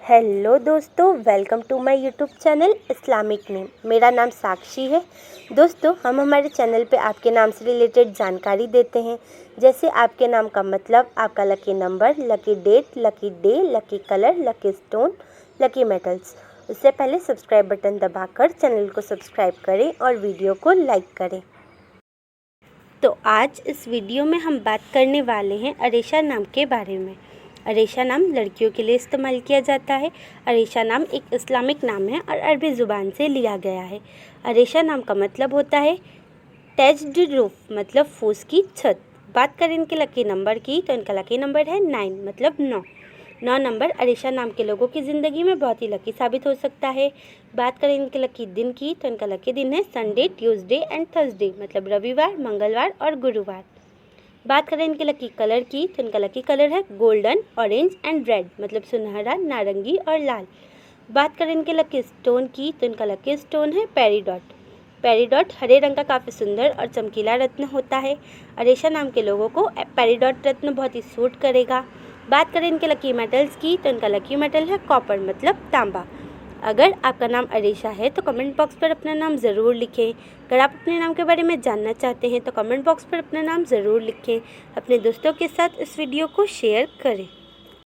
Hello दोस्तों, welcome to my YouTube channel Islamic name. मेरा नाम साक्षी है। दोस्तों, हम हमारे चैनल पे आपके नाम से रिलेटेड जानकारी देते हैं, जैसे आपके नाम का मतलब, आपका lucky number, lucky date, lucky day, lucky colour, lucky stone, lucky metals. उससे पहले सब्सक्राइब बटन दबाकर चैनल को सब्सक्राइब करें और वीडियो को लाइक करें। तो आज इस वीडियो में हम बात करने वाले हैं अरेशा नाम के बारे में। अरेशा नाम लड़कियों के लिए इस्तेमाल किया जाता है। अरेशा नाम एक इस्लामिक नाम है और अरबी ज़ुबान से लिया गया है। अरेशा नाम का मतलब होता है टैच्ड रूफ, मतलब फूस की छत। बात करें इनके लकी नंबर की तो इनका लकी नंबर है 9, मतलब 9 नंबर अरेशा नाम के लोगों की ज़िंदगी में बहुत ही लकी साबित हो सकता है। बात करें इनके लकी दिन की तो इनका लकी दिन है संडे, ट्यूसडे एंड थर्सडे, मतलब रविवार, मंगलवार और गुरुवार। बात करें इनके लकी कलर की तो इनका लकी कलर है गोल्डन, ऑरेंज एंड रेड, मतलब सुनहरा, नारंगी और लाल। बात करें इनके लकी स्टोन की तो इनका लकी स्टोन है पेरीडॉट। पेरीडॉट हरे रंग का काफ़ी सुंदर और चमकीला रत्न होता है। अरेशा नाम के लोगों को पेरीडॉट रत्न बहुत ही सूट करेगा। बात करें इनके लकी मेटल्स की तो इनका लकी मेटल है कॉपर, मतलब तांबा। अगर आपका नाम अरेशा है तो कमेंट बॉक्स पर अपना नाम ज़रूर लिखें। अगर आप अपने नाम के बारे में जानना चाहते हैं तो कमेंट बॉक्स पर अपना नाम ज़रूर लिखें। अपने दोस्तों के साथ इस वीडियो को शेयर करें।